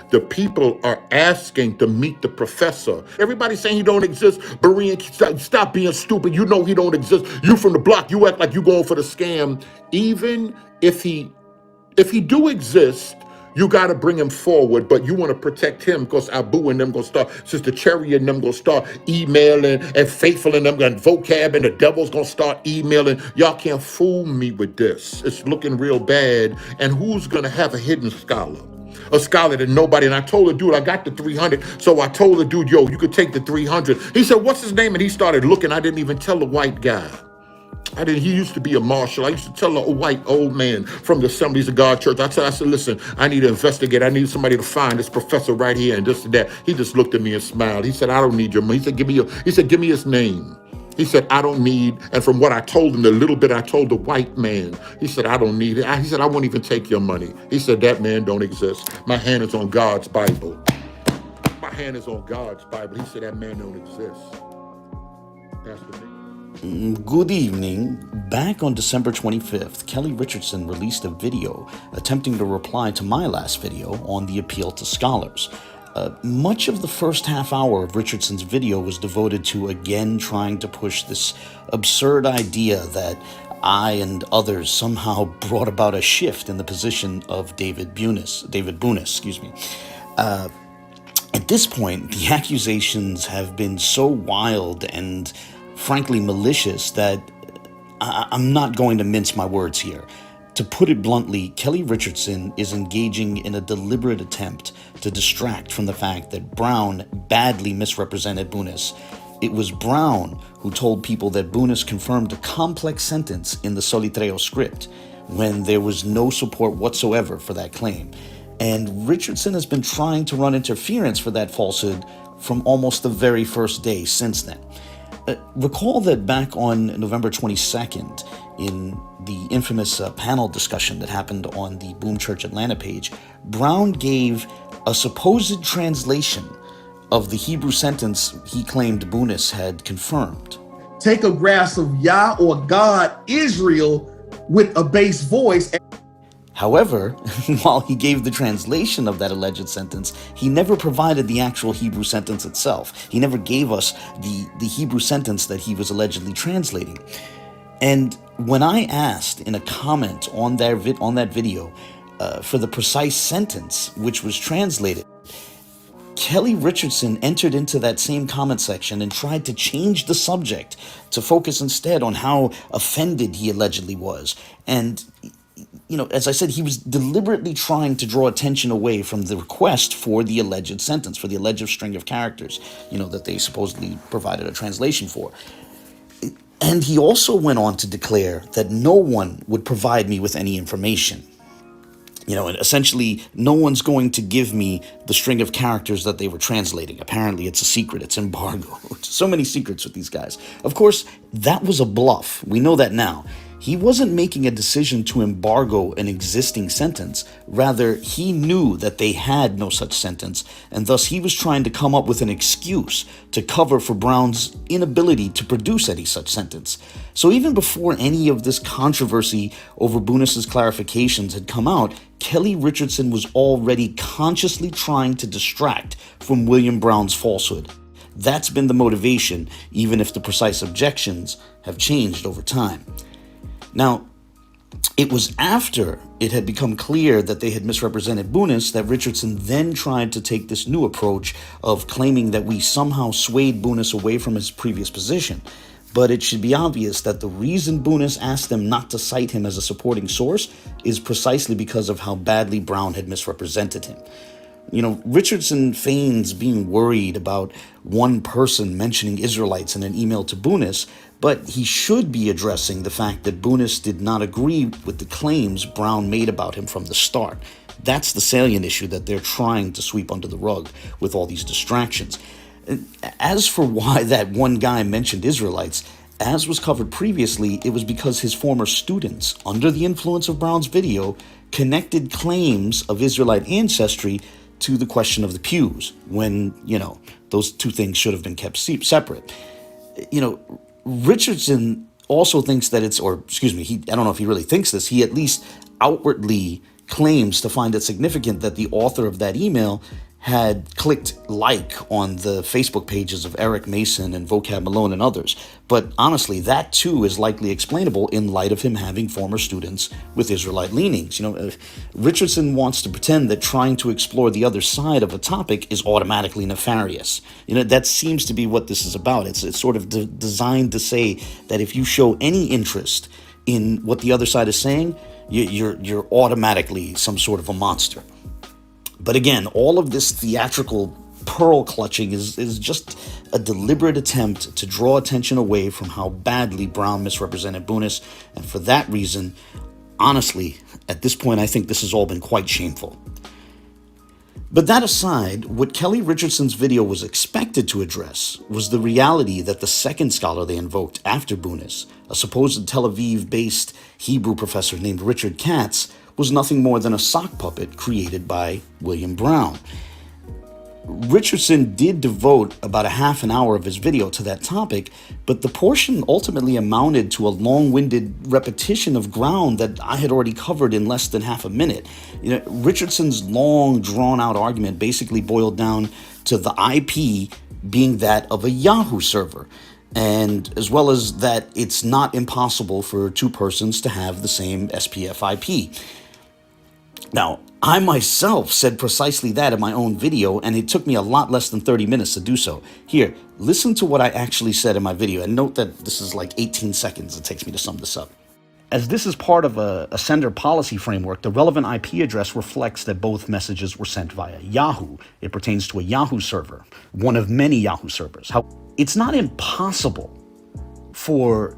The people are asking to meet the professor. Everybody's saying he don't exist. Berean, stop being stupid. You know he don't exist. You from the block, you act like you going for the scam. Even if he do exist, you got to bring him forward, but you want to protect him because Abu and them going to start, Sister Cherry and them going to start emailing, and Faithful and them and Vocab and the devil's going to start emailing. Y'all can't fool me with this. It's looking real bad. And who's going to have a hidden scholar? A scholar that nobody, and I told the dude, I got the 300. So I told the dude, yo, you could take the 300. He said, what's his name? And he started looking. I didn't even tell the white guy. He used to be a marshal. I used to tell a white old man from the Assemblies of God Church, I said, listen, I need to investigate. I need somebody to find this professor right here and this and that. He just looked at me and smiled. He said, I don't need your money. He said, give me his name. He said, I don't need, and from what I told him, the little bit I told the white man, he said, I don't need it. He said, I won't even take your money. He said, that man don't exist. My hand is on God's Bible. My hand is on God's Bible. He said, that man don't exist. That's the name. Good evening. Back on December 25th, Kelly Richardson released a video attempting to reply to my last video on the appeal to scholars. Much of the first half hour of Richardson's video was devoted to again trying to push this absurd idea that I and others somehow brought about a shift in the position of David Bunis. At this point, the accusations have been so wild and frankly malicious that I'm not going to mince my words here. To put it bluntly, Kelly Richardson is engaging in a deliberate attempt to distract from the fact that Brown badly misrepresented Bunis. It was Brown who told people that Bunis confirmed a complex sentence in the Solitreo script when there was no support whatsoever for that claim. And Richardson has been trying to run interference for that falsehood from almost the very first day since then. Recall that back on November 22nd, in the infamous panel discussion that happened on the Boom Church Atlanta page, Brown gave a supposed translation of the Hebrew sentence he claimed Bunis had confirmed. Take a grasp of Yah or God, Israel, with a bass voice. However, while he gave the translation of that alleged sentence, he never provided the actual Hebrew sentence itself. He never gave us the Hebrew sentence that he was allegedly translating. And when I asked in a comment on that video for the precise sentence which was translated, Kelly Richardson entered into that same comment section and tried to change the subject to focus instead on how offended he allegedly was. And as I said, he was deliberately trying to draw attention away from the request for the alleged sentence, for the alleged string of characters, that they supposedly provided a translation for. And he also went on to declare that no one would provide me with any information. And essentially, no one's going to give me the string of characters that they were translating. Apparently, it's a secret. It's embargoed. So many secrets with these guys. Of course, that was a bluff. We know that now. He wasn't making a decision to embargo an existing sentence. Rather, he knew that they had no such sentence, and thus he was trying to come up with an excuse to cover for Brown's inability to produce any such sentence. So even before any of this controversy over Bunis's clarifications had come out, Kelly Richardson was already consciously trying to distract from William Brown's falsehood. That's been the motivation, even if the precise objections have changed over time. Now, it was after it had become clear that they had misrepresented Bunis that Richardson then tried to take this new approach of claiming that we somehow swayed Bunis away from his previous position. But it should be obvious that the reason Bunis asked them not to cite him as a supporting source is precisely because of how badly Brown had misrepresented him. Richardson feigns being worried about one person mentioning Israelites in an email to Bunis, but he should be addressing the fact that Bunis did not agree with the claims Brown made about him from the start. That's the salient issue that they're trying to sweep under the rug with all these distractions. As for why that one guy mentioned Israelites, as was covered previously, it was because his former students, under the influence of Brown's video, connected claims of Israelite ancestry to the question of the pews, when, those two things should have been kept separate. Richardson also thinks that I don't know if he really thinks this, he at least outwardly claims to find it significant that the author of that email had clicked like on the Facebook pages of Eric Mason and Vocab Malone and others. But honestly, that too is likely explainable in light of him having former students with Israelite leanings. Richardson wants to pretend that trying to explore the other side of a topic is automatically nefarious. That seems to be what this is about. It's sort of designed to say that if you show any interest in what the other side is saying, you're automatically some sort of a monster. But again, all of this theatrical pearl clutching is just a deliberate attempt to draw attention away from how badly Brown misrepresented Bunis. And for that reason, honestly, at this point, I think this has all been quite shameful. But that aside, what Kelly Richardson's video was expected to address was the reality that the second scholar they invoked after Bunis, a supposed Tel Aviv-based Hebrew professor named Richard Katz, was nothing more than a sock puppet created by William Brown. Richardson did devote about a half an hour of his video to that topic, but the portion ultimately amounted to a long-winded repetition of ground that I had already covered in less than half a minute. Richardson's long, drawn-out argument basically boiled down to the IP being that of a Yahoo server, and as well as that it's not impossible for two persons to have the same SPF IP. Now, I myself said precisely that in my own video, and it took me a lot less than 30 minutes to do so. Here, listen to what I actually said in my video, and note that this is like 18 seconds it takes me to sum this up. As this is part of a sender policy framework, the relevant IP address reflects that both messages were sent via Yahoo. It pertains to a Yahoo server, one of many Yahoo servers. It's not impossible for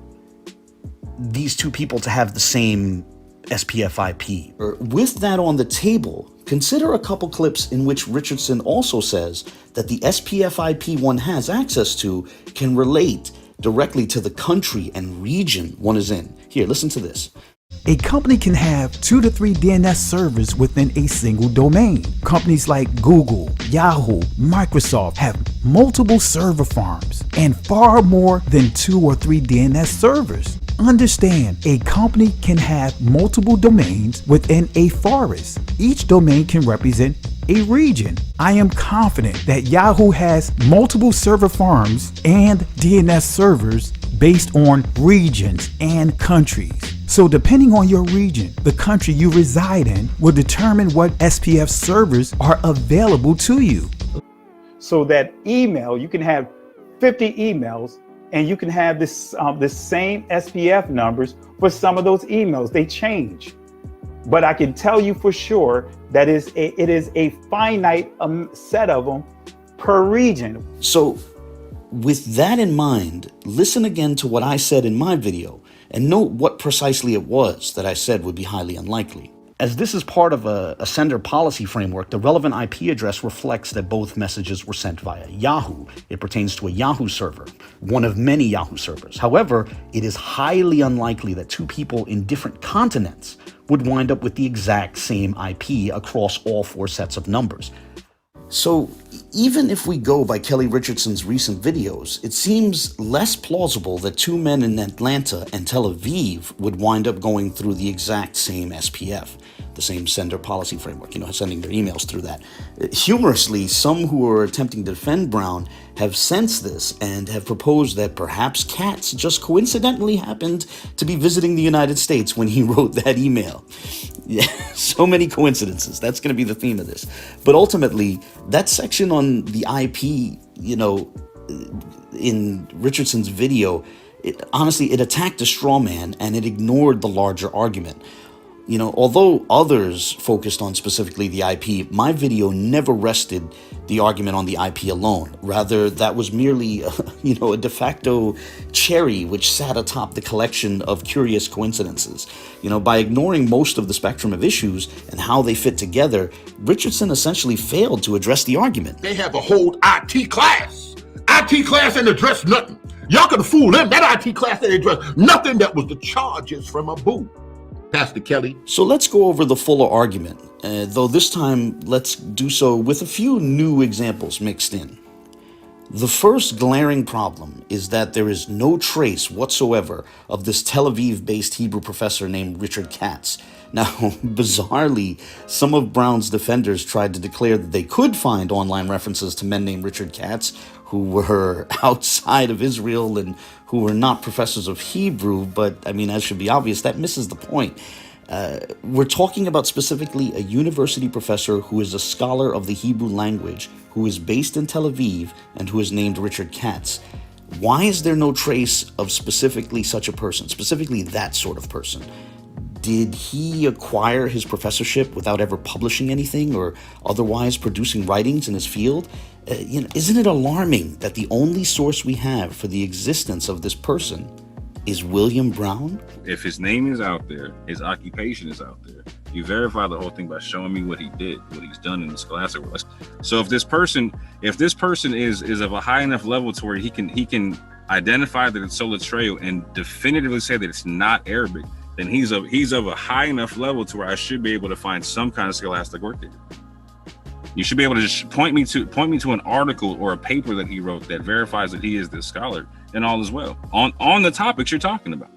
these two people to have the same SPF IP. With that on the table, consider a couple clips in which Richardson also says that the SPF IP one has access to can relate directly to the country and region one is in. Here, listen to this. A company can have 2 to 3 DNS servers within a single domain. Companies like Google, Yahoo, Microsoft have multiple server farms and far more than 2 or 3 DNS servers. Understand, a company can have multiple domains within a forest. Each domain can represent a region. I am confident that Yahoo has multiple server farms and DNS servers based on regions and countries. So depending on your region, the country you reside in will determine what SPF servers are available to you. So that email, you can have 50 emails and you can have this the same SPF numbers for some of those emails. They change. But I can tell you for sure that it is a finite set of them per region. So with that in mind, listen again to what I said in my video and note what precisely it was that I said would be highly unlikely. As this is part of a sender policy framework, the relevant IP address reflects that both messages were sent via Yahoo. It pertains to a Yahoo server, one of many Yahoo servers. However, it is highly unlikely that two people in different continents would wind up with the exact same IP across all 4 sets of numbers. So even if we go by Kelly Richardson's recent videos, it seems less plausible that 2 men in Atlanta and Tel Aviv would wind up going through the exact same SPF, the same sender policy framework, sending their emails through that. Humorously, some who are attempting to defend Brown have sensed this and have proposed that perhaps Katz just coincidentally happened to be visiting the United States when he wrote that email. Yeah, so many coincidences. That's going to be the theme of this. But ultimately, that section on the IP, in Richardson's video, it attacked a straw man and it ignored the larger argument. Although others focused on specifically the IP, my video never rested the argument on the IP alone. Rather, that was merely, a de facto cherry which sat atop the collection of curious coincidences. By ignoring most of the spectrum of issues and how they fit together, Richardson essentially failed to address the argument. They have a whole IT class. IT class ain't addressed nothing. Y'all could fool them. That IT class ain't addressed nothing that was the charges from Abu. Pastor Kelly. So let's go over the fuller argument, though this time let's do so with a few new examples mixed in. The first glaring problem is that there is no trace whatsoever of this Tel Aviv-based Hebrew professor named Richard Katz. Now, bizarrely, some of Brown's defenders tried to declare that they could find online references to men named Richard Katz who were outside of Israel and who were not professors of Hebrew, but, I mean, as should be obvious, that misses the point. We're talking about specifically a university professor who is a scholar of the Hebrew language, who is based in Tel Aviv, and who is named Richard Katz. Why is there no trace of specifically such a person, specifically that sort of person? Did he acquire his professorship without ever publishing anything or otherwise producing writings in his field? Isn't it alarming that the only source we have for the existence of this person is William Brown? If his name is out there, his occupation is out there, you verify the whole thing by showing me what he did, what he's done in the scholastic world. So if this person is of a high enough level to where he can identify that it's Solitreo and definitively say that it's not Arabic, then he's of a high enough level to where I should be able to find some kind of scholastic work there. You should be able to just point me to an article or a paper that he wrote that verifies that he is this scholar, and all is well on the topics you're talking about,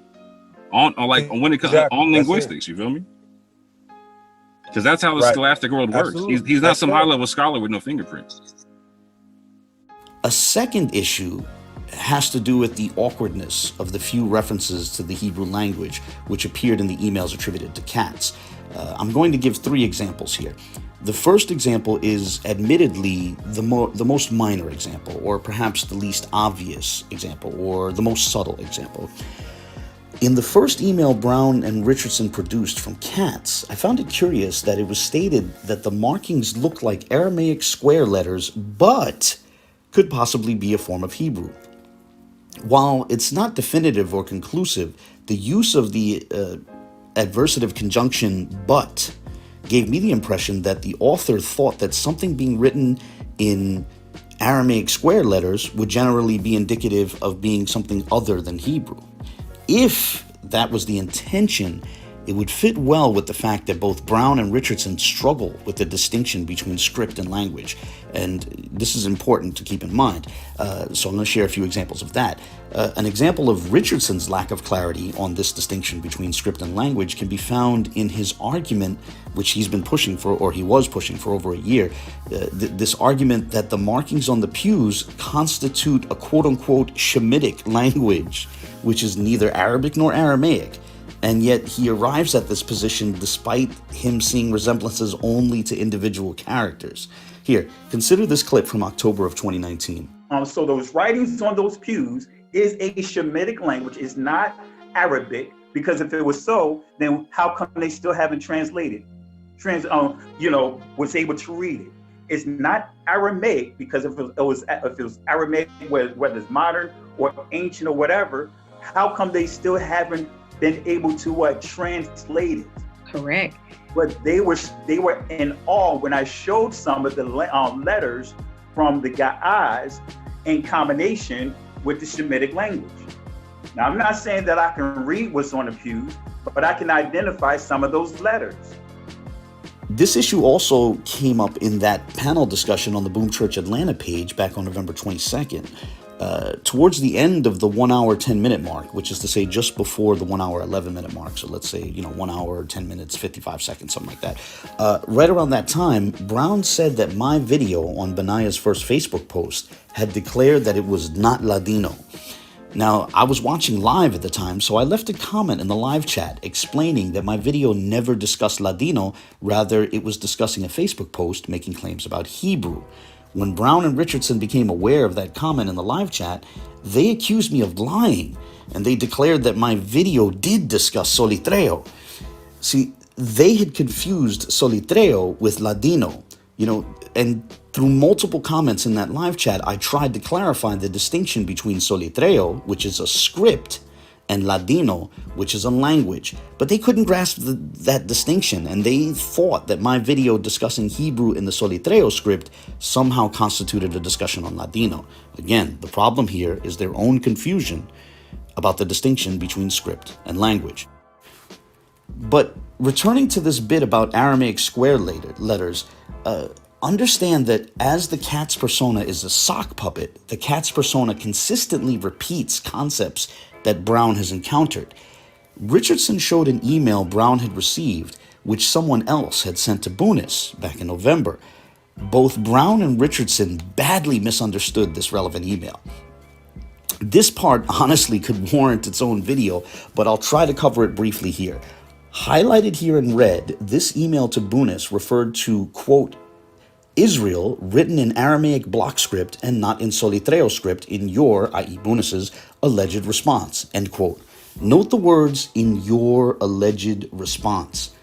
when it comes on linguistics. You feel me? Because that's how the scholastic world works. He's not some high level scholar with no fingerprints. A second issue has to do with the awkwardness of the few references to the Hebrew language which appeared in the emails attributed to Katz. I'm going to give 3 examples here. The first example is admittedly the most minor example, or perhaps the least obvious example, or the most subtle example. In the first email Brown and Richardson produced from Katz, I found it curious that it was stated that the markings looked like Aramaic square letters, but could possibly be a form of Hebrew. While it's not definitive or conclusive, the use of the adversative conjunction but gave me the impression that the author thought that something being written in Aramaic square letters would generally be indicative of being something other than Hebrew. If that was the intention, it would fit well with the fact that both Brown and Richardson struggle with the distinction between script and language. And this is important to keep in mind. So I'm going to share a few examples of that. An example of Richardson's lack of clarity on this distinction between script and language can be found in his argument, which he's been pushing for, or he was pushing for over a year. This argument that the markings on the pews constitute a quote-unquote Shemitic language, which is neither Arabic nor Aramaic. And yet he arrives at this position despite him seeing resemblances only to individual characters. Here, consider this clip from October of 2019. So those writings on those pews is a Shemitic language, is not Arabic, because if it was so, then how come they still haven't translated? Was able to read it. It's not Aramaic, because if it was Aramaic, whether it's modern or ancient or whatever, how come they still haven't been able to translate it? Correct. But they were in awe when I showed some of the letters from the Ga'az in combination with the Shemitic language. Now, I'm not saying that I can read what's on the pews, but I can identify some of those letters. This issue also came up in that panel discussion on the Boom Church Atlanta page back on November 22nd. Towards the end of the 1 hour, 10 minute mark, which is to say just before the 1 hour, 11 minute mark. So let's say, 1 hour, 10 minutes, 55 seconds, something like that. Right around that time, Brown said that my video on Benayah's first Facebook post had declared that it was not Ladino. Now, I was watching live at the time, so I left a comment in the live chat explaining that my video never discussed Ladino, rather it was discussing a Facebook post making claims about Hebrew. When Brown and Richardson became aware of that comment in the live chat, they accused me of lying, and they declared that my video did discuss Solitreo. See, they had confused Solitreo with Ladino, and through multiple comments in that live chat, I tried to clarify the distinction between Solitreo, which is a script, and Ladino, which is a language. But they couldn't grasp that distinction, and they thought that my video discussing Hebrew in the Solitreo script somehow constituted a discussion on Ladino. Again, the problem here is their own confusion about the distinction between script and language. But returning to this bit about Aramaic square letters, Understand that as the Katz persona is a sock puppet, the Katz persona consistently repeats concepts that Brown has encountered. Richardson showed an email Brown had received, which someone else had sent to Bunis back in November. Both Brown and Richardson badly misunderstood this relevant email. This part honestly could warrant its own video, but I'll try to cover it briefly here. Highlighted here in red, this email to Bunis referred to, quote, Israel written in Aramaic block script and not in Solitreo script in your, i.e. Bunis's, alleged response, end quote. Note the words, in your alleged response.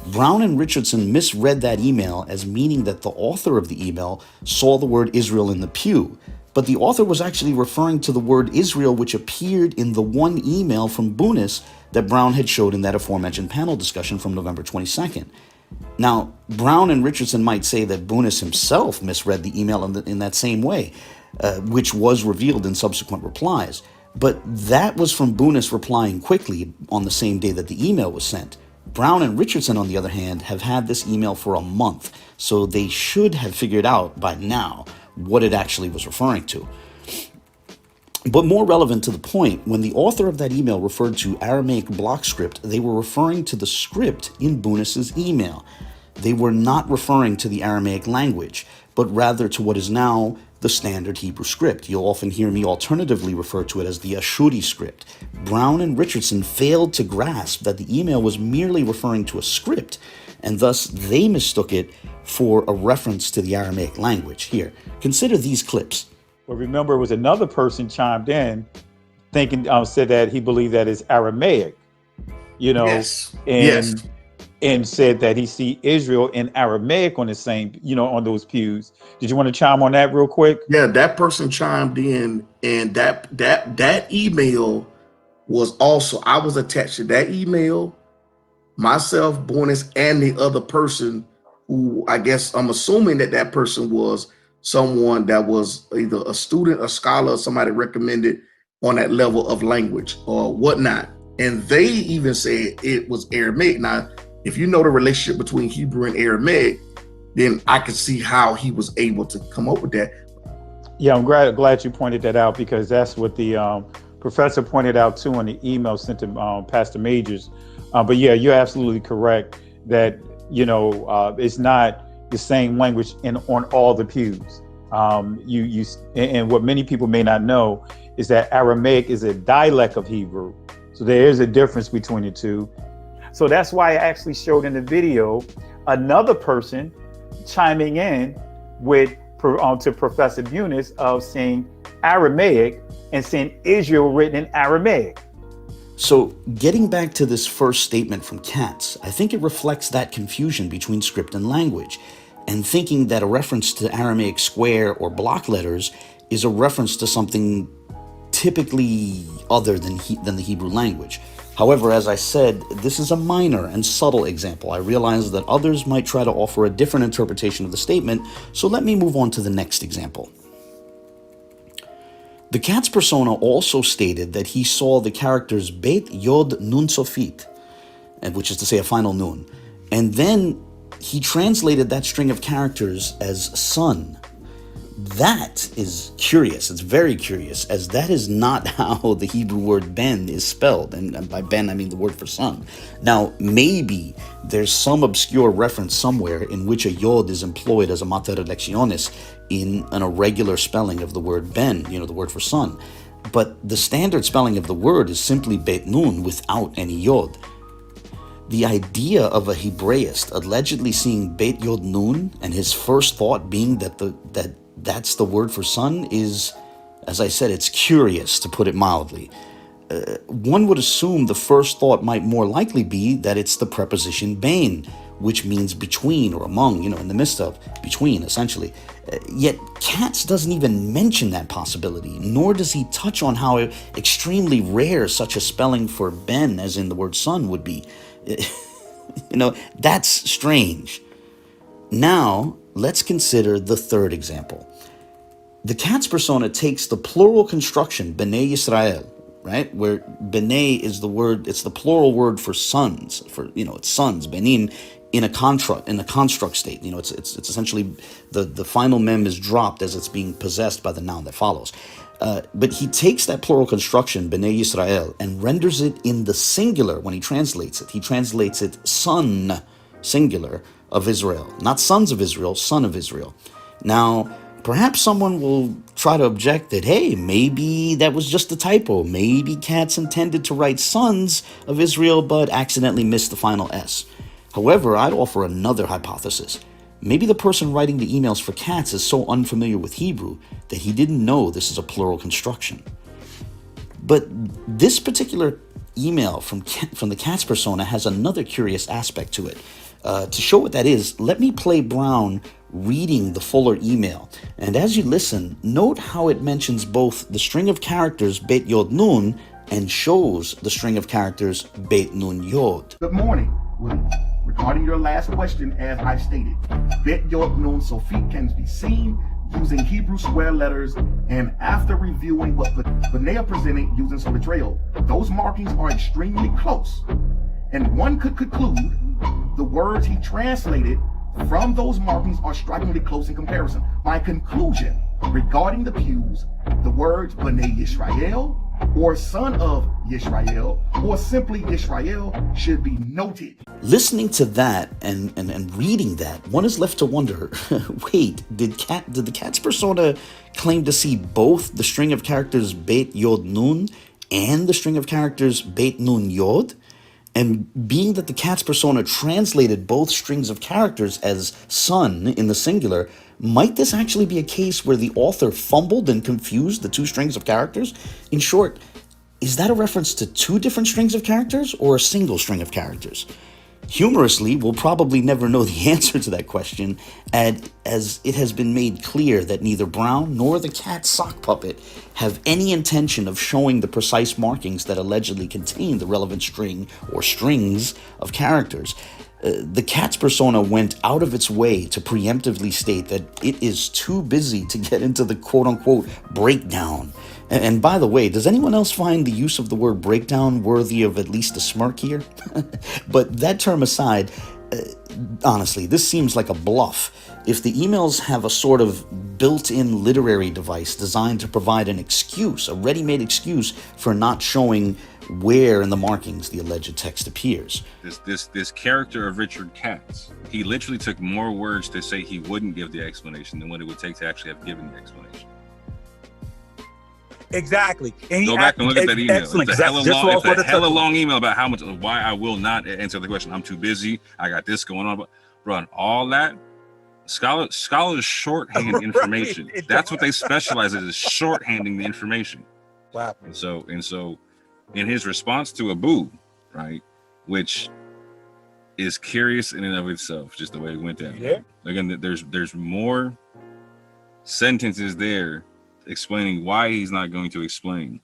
Brown and Richardson misread that email as meaning that the author of the email saw the word Israel in the pew, but the author was actually referring to the word Israel which appeared in the one email from Bunis that Brown had showed in that aforementioned panel discussion from November 22nd. Now, Brown and Richardson might say that Bunis himself misread the email in that same way, which was revealed in subsequent replies. But that was from Bunis replying quickly on the same day that the email was sent. Brown and Richardson, on the other hand, have had this email for a month, so they should have figured out by now what it actually was referring to. But more relevant to the point, when the author of that email referred to Aramaic block script, they were referring to the script in Bunis's email. They were not referring to the Aramaic language, but rather to what is now the standard Hebrew script. You'll often hear me alternatively refer to it as the Ashuri script. Brown and Richardson failed to grasp that the email was merely referring to a script, and thus they mistook it for a reference to the Aramaic language. Here, consider these clips. But remember, it was another person chimed in, thinking, said that he believed that it's Aramaic, Yes. and said that he see Israel in Aramaic on the same, on those pews. Did you want to chime on that real quick? Yeah, that person chimed in, and that email was also, I was attached to that email, myself, Bornis, and the other person who, I guess I'm assuming that person was someone that was either a student, a scholar, or somebody recommended on that level of language or whatnot. And they even said it was Aramaic. Now, if you know the relationship between Hebrew and Aramaic, then I could see how he was able to come up with that. Yeah, I'm glad you pointed that out, because that's what the professor pointed out too on the email sent to Pastor Majors. But yeah, you're absolutely correct that, it's not the same language on all the pews. And what many people may not know is that Aramaic is a dialect of Hebrew. So there is a difference between the two. So that's why I actually showed in the video another person chiming in with to Professor Bunis of saying Aramaic and saying Israel written in Aramaic. So getting back to this first statement from Katz, I think it reflects that confusion between script and language, and thinking that a reference to Aramaic square or block letters is a reference to something typically other than the Hebrew language. However, as I said, this is a minor and subtle example. I realize that others might try to offer a different interpretation of the statement, so let me move on to the next example. The Katz persona also stated that he saw the characters Beit Yod Nun Sofit, which is to say a final nun, and then he translated that string of characters as son. That is curious. It's very curious, as that is not how the Hebrew word ben is spelled. And by ben, I mean the word for son. Now, maybe there's some obscure reference somewhere in which a yod is employed as a mater electionis in an irregular spelling of the word ben, the word for son. But the standard spelling of the word is simply bet nun without any yod. The idea of a Hebraist allegedly seeing bet yod nun and his first thought being that's the word for son is, as I said, it's curious, to put it mildly. One would assume the first thought might more likely be that it's the preposition bein, which means between or among, in the midst of, between, essentially. Yet Katz doesn't even mention that possibility, nor does he touch on how extremely rare such a spelling for ben, as in the word son, would be. That's strange. Now, let's consider the third example. The Katz persona takes the plural construction, Bnei Yisrael, right? Where Bnei is the word, it's the plural word for sons, it's sons, Benin, in a construct state. You know, it's essentially the final mem is dropped as it's being possessed by the noun that follows. But he takes that plural construction, Bnei Yisrael, and renders it in the singular when he translates it. He translates it son, singular, of Israel. Not sons of Israel, son of Israel. Now, perhaps someone will try to object that, hey, maybe that was just a typo. Maybe Katz intended to write sons of Israel, but accidentally missed the final S. However, I'd offer another hypothesis. Maybe the person writing the emails for Katz is so unfamiliar with Hebrew that he didn't know this is a plural construction. But this particular email from the Katz persona has another curious aspect to it. To show what that is, let me play Brown reading the fuller email. And as you listen, note how it mentions both the string of characters Bet Yod Nun and shows the string of characters Bet Nun Yod. Good morning, William. Regarding your last question, as I stated, Bet Yod Nun Sofit can be seen using Hebrew square letters, and after reviewing what Benayah presented using some betrayal, those markings are extremely close. And one could conclude the words he translated from those markings are strikingly close in comparison. My conclusion regarding the pews, the words Bnei Yisrael, or son of Yisrael, or simply Yisrael, should be noted. Listening to that and reading that, one is left to wonder, wait, did the Katz persona claim to see both the string of characters Bet Yod Nun and the string of characters Bet Nun Yod? And being that the Katz persona translated both strings of characters as son in the singular, might this actually be a case where the author fumbled and confused the two strings of characters? In short, is that a reference to two different strings of characters or a single string of characters? Humorously, we'll probably never know the answer to that question, as it has been made clear that neither Brown nor the Katz sock puppet have any intention of showing the precise markings that allegedly contain the relevant string or strings of characters. The Katz persona went out of its way to preemptively state that it is too busy to get into the quote-unquote breakdown. And by the way, does anyone else find the use of the word breakdown worthy of at least a smirk here? But that term aside, honestly, this seems like a bluff. If the emails have a sort of built-in literary device designed to provide an excuse, a ready-made excuse for not showing where in the markings the alleged text appears. This character of Richard Katz, he literally took more words to say he wouldn't give the explanation than what it would take to actually have given the explanation. Exactly. And go back and look at that email. Excellent. It's a hella long email about how much, why I will not answer the question. I'm too busy. I got this going on. But bro, all that scholars shorthand information. That's what they specialize in, is shorthanding the information. Wow. And so in his response to Abu, right, which is curious in and of itself, just the way it went down. Yeah. Again, there's more sentences there explaining why he's not going to explain.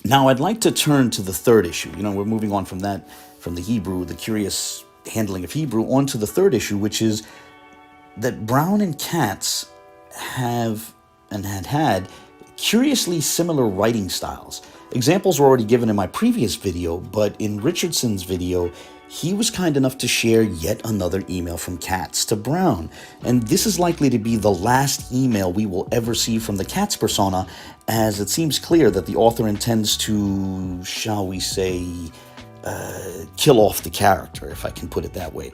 Now, I'd like to turn to the third issue. You know, we're moving on from that, from the Hebrew, the curious handling of Hebrew, on to the third issue, which is that Brown and Katz have and had curiously similar writing styles. Examples were already given in my previous video, but in Richardson's video, he was kind enough to share yet another email from Katz to Brown. And this is likely to be the last email we will ever see from the Katz persona, as it seems clear that the author intends to, shall we say, kill off the character, if I can put it that way.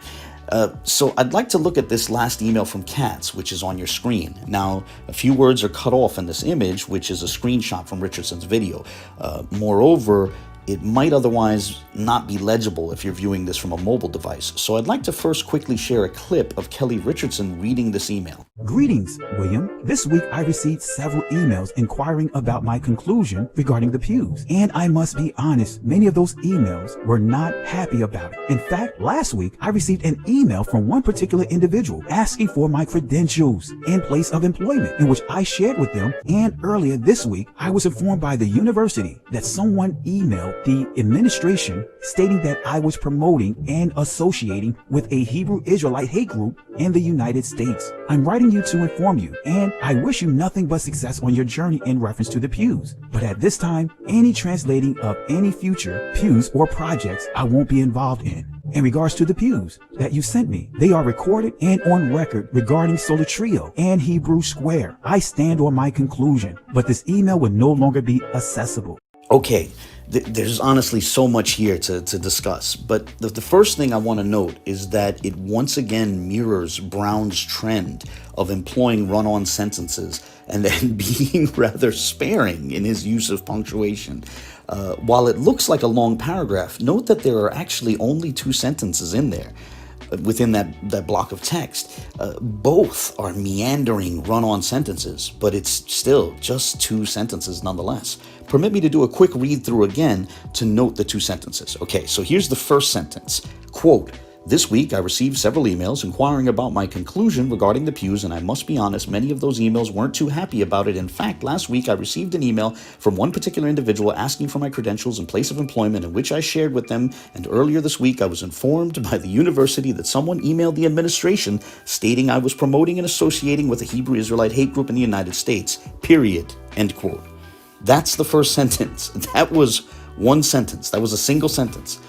So I'd like to look at this last email from Katz, which is on your screen. Now, a few words are cut off in this image, which is a screenshot from Richardson's video. Moreover, it might otherwise not be legible if you're viewing this from a mobile device. So I'd like to first quickly share a clip of Kelly Richardson reading this email. Greetings, William. This week I received several emails inquiring about my conclusion regarding the pews. And I must be honest, many of those emails were not happy about it. In fact, last week I received an email from one particular individual asking for my credentials and place of employment, in which I shared with them. And earlier this week, I was informed by the university that someone emailed the administration stating that I was promoting and associating with a Hebrew Israelite hate group in the United States. I'm writing you to inform you, and I wish you nothing but success on your journey in reference to the pews. But at this time, any translating of any future pews or projects I won't be involved in. In regards to the pews that you sent me, they are recorded and on record regarding Sola Trio and Hebrew Square. I stand on my conclusion, but this email will no longer be accessible. Okay, there's honestly so much here to discuss, but the first thing I want to note is that it once again mirrors Brown's trend of employing run-on sentences and then being rather sparing in his use of punctuation. While it looks like a long paragraph, note that there are actually only 2 sentences in there within that block of text. Both are meandering run-on sentences, but it's still just 2 sentences nonetheless. Permit me to do a quick read through again to note the 2 sentences. Okay, so here's the first sentence. Quote, "This week I received several emails inquiring about my conclusion regarding the pews, and I must be honest, many of those emails weren't too happy about it. In fact, last week I received an email from one particular individual asking for my credentials and place of employment, in which I shared with them, and earlier this week I was informed by the university that someone emailed the administration stating I was promoting and associating with a Hebrew Israelite hate group in the United States, period." End quote. That's the first sentence. That was one sentence. That was a single sentence.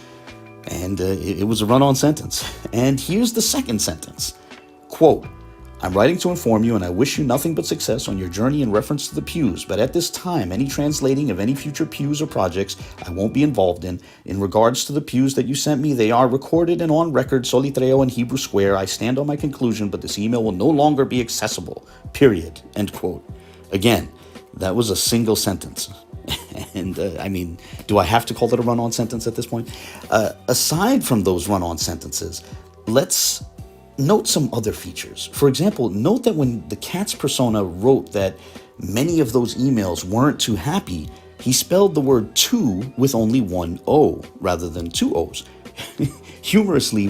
And it was a run-on sentence. And here's the second sentence. Quote, "I'm writing to inform you, and I wish you nothing but success on your journey in reference to the pews, but at this time, any translating of any future pews or projects I won't be involved in. In regards to the pews that you sent me, they are recorded and on record, Soli Trio and Hebrew Square. I stand on my conclusion, but this email will no longer be accessible, period." End quote. Again, that was a single sentence. And I mean, do I have to call it a run-on sentence at this point? Aside from those run-on sentences, let's note some other features. For example, note that when the Katz persona wrote that many of those emails weren't too happy, he spelled the word "to" with only one O rather than 2 O's. Humorously,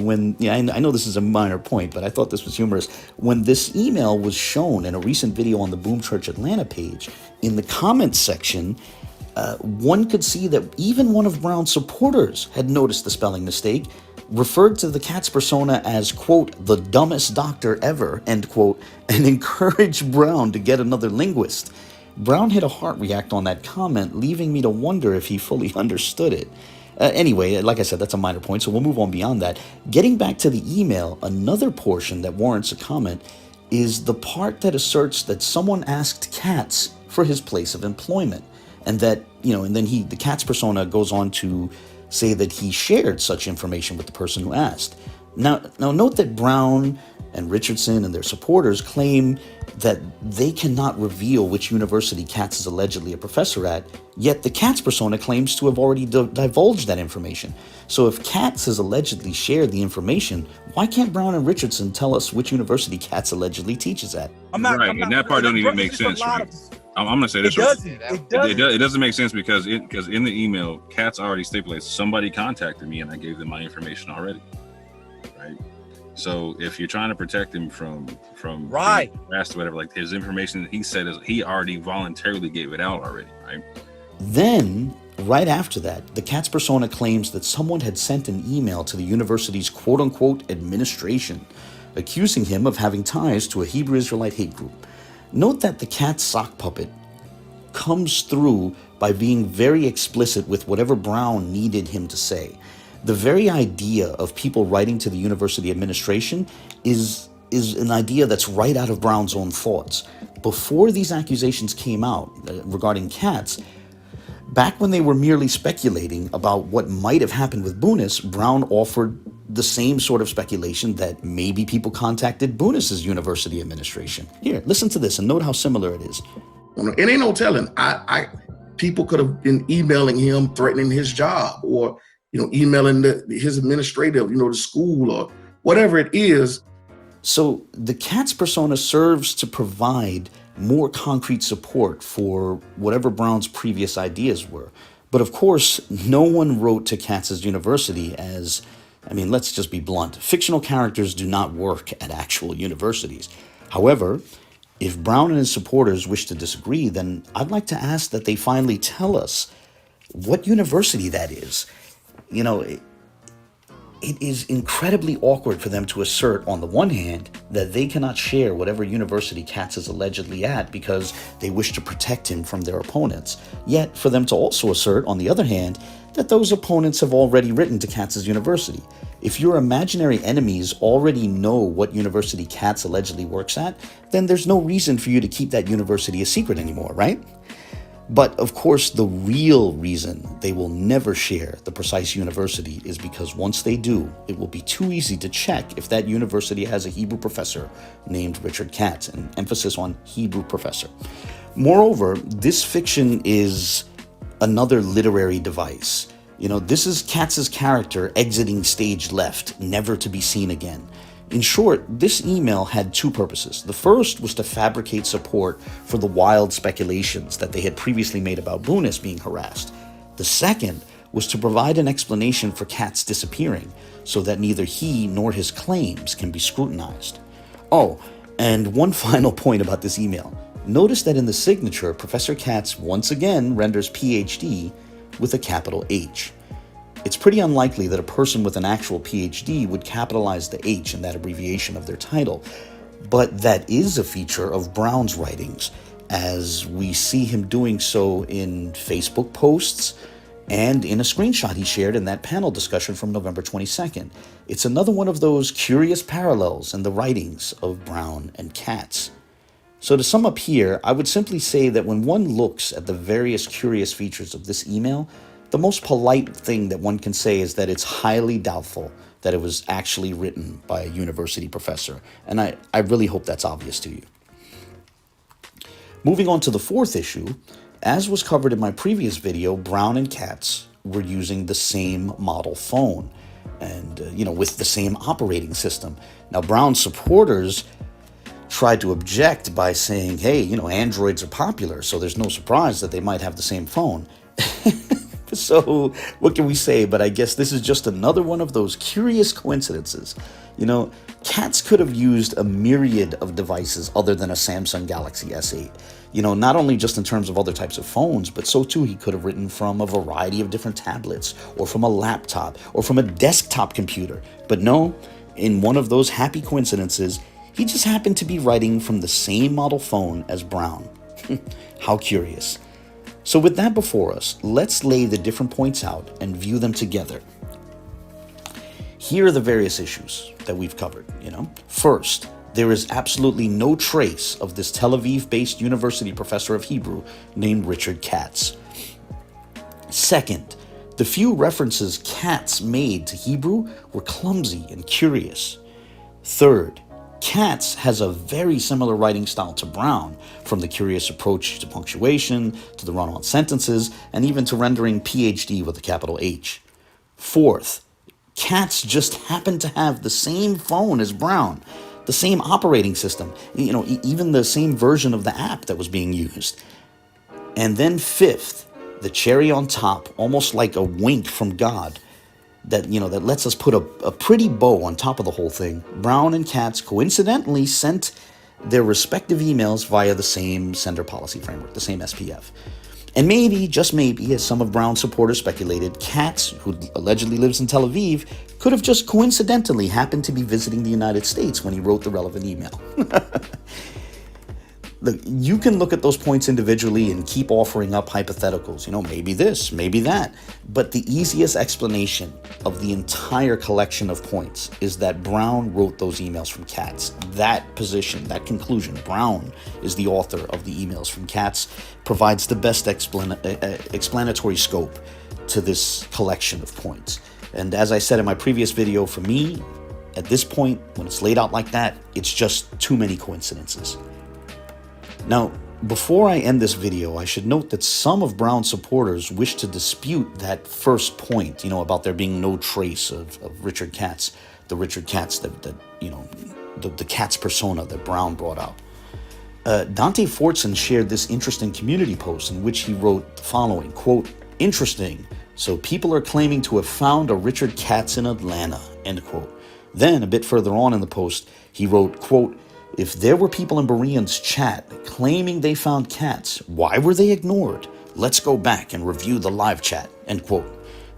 I know this is a minor point, but I thought this was humorous. When this email was shown in a recent video on the Boom Church Atlanta page, in the comments section, one could see that even one of Brown's supporters had noticed the spelling mistake, referred to the Katz persona as, quote, "the dumbest doctor ever," end quote, and encouraged Brown to get another linguist. Brown hit a heart react on that comment, leaving me to wonder if he fully understood it. Anyway, like I said, that's a minor point, so we'll move on beyond that. Getting back to the email, another portion that warrants a comment is the part that asserts that someone asked Katz for his place of employment, and that, and then the Katz persona goes on to say that he shared such information with the person who asked. Now note that Brown and Richardson and their supporters claim that they cannot reveal which university Katz is allegedly a professor at, yet the Katz persona claims to have already divulged that information. So if Katz has allegedly shared the information, why can't Brown and Richardson tell us which university Katz allegedly teaches at? And that part don't even make sense, right? I'm going to say this. It doesn't make sense because in the email, Katz already stipulates somebody contacted me and I gave them my information already, right? So if you're trying to protect him from right harassed or whatever, like his information that he said is he already voluntarily gave it out already, right? Then, right after that, the Katz persona claims that someone had sent an email to the university's quote-unquote administration, accusing him of having ties to a Hebrew Israelite hate group. Note that the Katz sock puppet comes through by being very explicit with whatever Brown needed him to say. The very idea of people writing to the university administration is an idea that's right out of Brown's own thoughts. Before these accusations came out regarding Katz, back when they were merely speculating about what might have happened with Bunis, Brown offered the same sort of speculation that maybe people contacted Bunis's university administration. Here, listen to this and note how similar it is. It ain't no telling. People could have been emailing him, threatening his job, or emailing his administrative, the school or whatever it is. So the Katz persona serves to provide more concrete support for whatever Brown's previous ideas were. But of course, no one wrote to Katz's university as, let's just be blunt, fictional characters do not work at actual universities. However, if Brown and his supporters wish to disagree, then I'd like to ask that they finally tell us what university that is. It is incredibly awkward for them to assert, on the one hand, that they cannot share whatever university Katz is allegedly at because they wish to protect him from their opponents. Yet, for them to also assert, on the other hand, that those opponents have already written to Katz's university. If your imaginary enemies already know what university Katz allegedly works at, then there's no reason for you to keep that university a secret anymore, right? But of course, the real reason they will never share the precise university is because once they do, it will be too easy to check if that university has a Hebrew professor named Richard Katz, an emphasis on Hebrew professor. Moreover, this fiction is another literary device. This is Katz's character exiting stage left, never to be seen again. In short, this email had two purposes. The first was to fabricate support for the wild speculations that they had previously made about Bunis being harassed. The second was to provide an explanation for Katz disappearing, so that neither he nor his claims can be scrutinized. Oh, and one final point about this email. Notice that in the signature, Professor Katz once again renders PhD with a capital H. It's pretty unlikely that a person with an actual PhD would capitalize the H in that abbreviation of their title, but that is a feature of Brown's writings, as we see him doing so in Facebook posts and in a screenshot he shared in that panel discussion from November 22nd. It's another one of those curious parallels in the writings of Brown and Katz. So to sum up here, I would simply say that when one looks at the various curious features of this email, the most polite thing that one can say is that it's highly doubtful that it was actually written by a university professor. And I really hope that's obvious to you. Moving on to the fourth issue, as was covered in my previous video, Brown and Katz were using the same model phone and, with the same operating system. Now, Brown's supporters tried to object by saying, hey, Androids are popular, so there's no surprise that they might have the same phone. So what can we say? But I guess this is just another one of those curious coincidences. Katz could have used a myriad of devices other than a Samsung Galaxy S8. Not only just in terms of other types of phones, but so too he could have written from a variety of different tablets, or from a laptop, or from a desktop computer. But no, in one of those happy coincidences, he just happened to be writing from the same model phone as Brown. How curious. So with that before us, let's lay the different points out and view them together. Here are the various issues that we've covered, First, there is absolutely no trace of this Tel Aviv-based university professor of Hebrew named Richard Katz. Second, the few references Katz made to Hebrew were clumsy and curious. Third, Katz has a very similar writing style to Brown, from the curious approach to punctuation, to the run-on sentences, and even to rendering PhD with a capital H. Fourth, Katz just happened to have the same phone as Brown, the same operating system, even the same version of the app that was being used. And then fifth, the cherry on top, almost like a wink from God, that lets us put a pretty bow on top of the whole thing. Brown and Katz coincidentally sent their respective emails via the same sender policy framework, the same SPF. And maybe, just maybe, as some of Brown's supporters speculated, Katz, who allegedly lives in Tel Aviv, could have just coincidentally happened to be visiting the United States when he wrote the relevant email. Look, you can look at those points individually and keep offering up hypotheticals, maybe this, maybe that. But the easiest explanation of the entire collection of points is that Brown wrote those emails from Katz. That position, that conclusion, Brown is the author of the emails from Katz, provides the best explanatory scope to this collection of points. And as I said in my previous video, for me, at this point, when it's laid out like that, it's just too many coincidences. Now, before I end this video, I should note that some of Brown's supporters wish to dispute that first point, about there being no trace of Richard Katz, the Richard Katz the Katz persona that Brown brought out. Dante Fortson shared this interesting community post in which he wrote the following, quote, "Interesting, so people are claiming to have found a Richard Katz in Atlanta," end quote. Then, a bit further on in the post, he wrote, quote, "If there were people in Berean's chat claiming they found Katz, why were they ignored? Let's go back and review the live chat," end quote.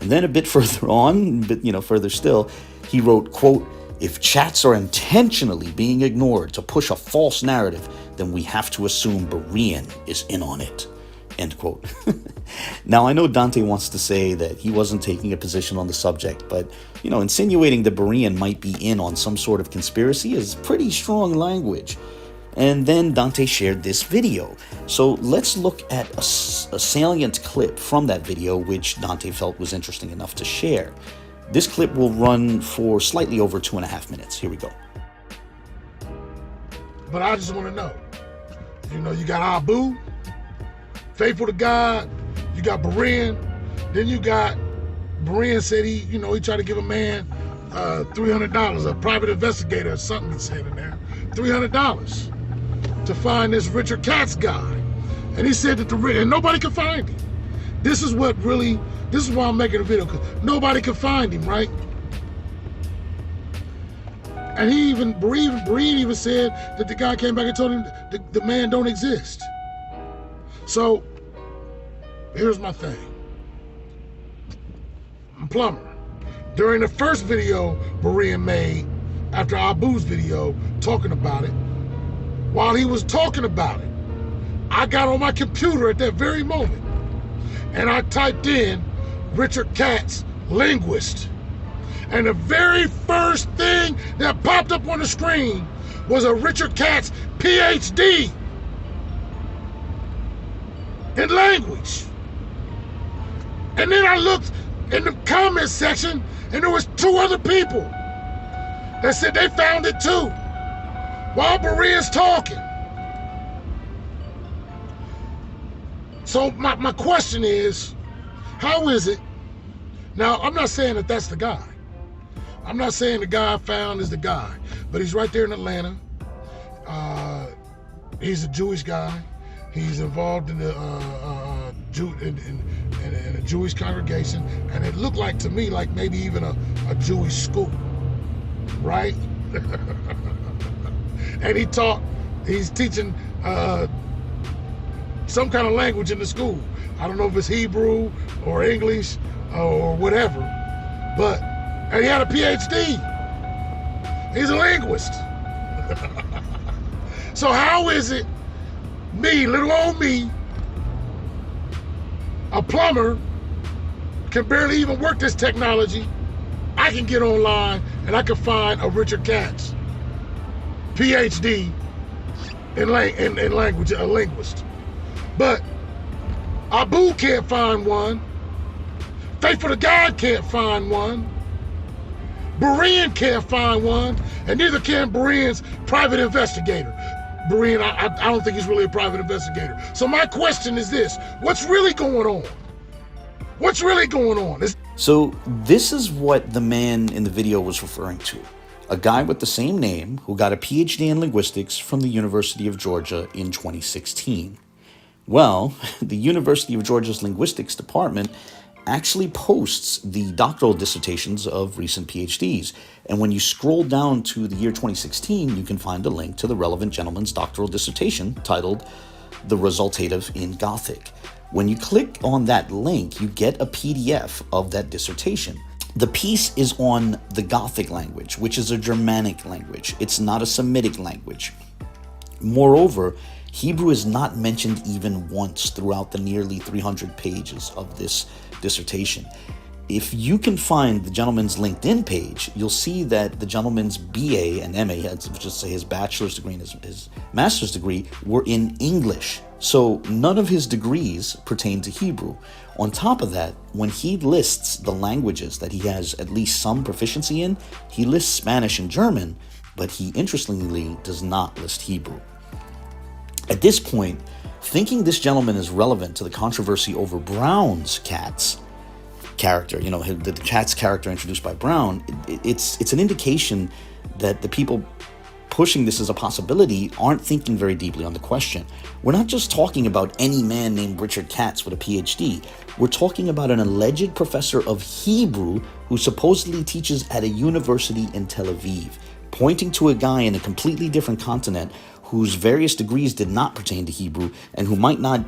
And then a bit further on, further still, he wrote, quote, If chats are intentionally being ignored to push a false narrative, then we have to assume Berean is in on it. End quote. Now, I know Dante wants to say that he wasn't taking a position on the subject, but, insinuating that Berean might be in on some sort of conspiracy is pretty strong language. And then Dante shared this video. So let's look at a salient clip from that video, which Dante felt was interesting enough to share. This clip will run for slightly over 2.5 minutes. Here we go. But I just want to know, you got Abu, faithful to God, you got Berean, then you got Berean said he tried to give a man $300, a private investigator or something he said in there, $300 to find this Richard Katz guy. And he said that and nobody could find him. This is why I'm making a video, because nobody could find him, right? And Berean even said that the guy came back and told him the man don't exist. So, here's my thing. I'm a plumber. During the first video Berean made, after Abu's video, talking about it, while he was talking about it, I got on my computer at that very moment, and I typed in Richard Katz, linguist. And the very first thing that popped up on the screen was a Richard Katz PhD in language. And then I looked in the comment section, and there was 2 other people that said they found it too, while Berean's talking. So my question is, how is it? Now, I'm not saying that that's the guy. I'm not saying the guy I found is the guy, but he's right there in Atlanta. He's a Jewish guy. He's involved in the in a Jewish congregation, and it looked like to me like maybe even a Jewish school, right? And he's teaching some kind of language in the school. I don't know if it's Hebrew or English or whatever, and he had a PhD. He's a linguist. So how is it me, little old me, a plumber, can barely even work this technology, I can get online and I can find a Richard Katz PhD in language, a linguist. But Abu can't find one. Faithful to God can't find one. Berean can't find one, and neither can Berean's private investigator. Berean, I don't think he's really a private investigator. So my question is this: what's really going on? What's really going on? So this is what the man in the video was referring to. A guy with the same name who got a PhD in linguistics from the University of Georgia in 2016. Well, the University of Georgia's linguistics department actually posts the doctoral dissertations of recent PhDs. And when you scroll down to the year 2016, you can find a link to the relevant gentleman's doctoral dissertation titled The Resultative in Gothic. When you click on that link, you get a PDF of that dissertation. The piece is on the Gothic language, which is a Germanic language. It's not a Semitic language. Moreover, Hebrew is not mentioned even once throughout the nearly 300 pages of this dissertation. If you can find the gentleman's LinkedIn page, you'll see that the gentleman's BA and MA, let's just say his bachelor's degree and his master's degree, were in English. So none of his degrees pertain to Hebrew. On top of that, when he lists the languages that he has at least some proficiency in, he lists Spanish and German, but he interestingly does not list Hebrew. At this point, thinking this gentleman is relevant to the controversy over Brown's Katz character, the Katz character introduced by Brown, it's an indication that the people pushing this as a possibility aren't thinking very deeply on the question. We're not just talking about any man named Richard Katz with a PhD. We're talking about an alleged professor of Hebrew who supposedly teaches at a university in Tel Aviv, pointing to a guy in a completely different continent whose various degrees did not pertain to Hebrew and who might not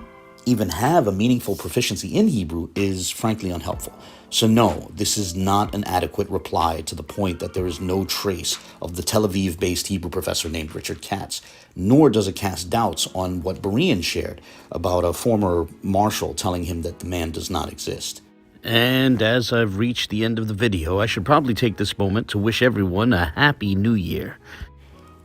even have a meaningful proficiency in Hebrew is frankly unhelpful. So no, this is not an adequate reply to the point that there is no trace of the Tel Aviv-based Hebrew professor named Richard Katz, nor does it cast doubts on what Berean shared about a former marshal telling him that the man does not exist. And as I've reached the end of the video, I should probably take this moment to wish everyone a Happy New Year.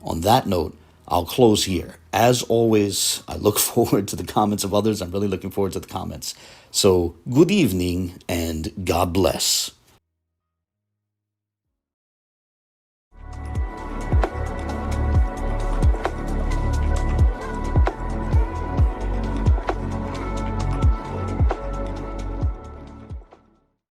On that note, I'll close here. As always, I look forward to the comments of others. I'm really looking forward to the comments. So, good evening and God bless.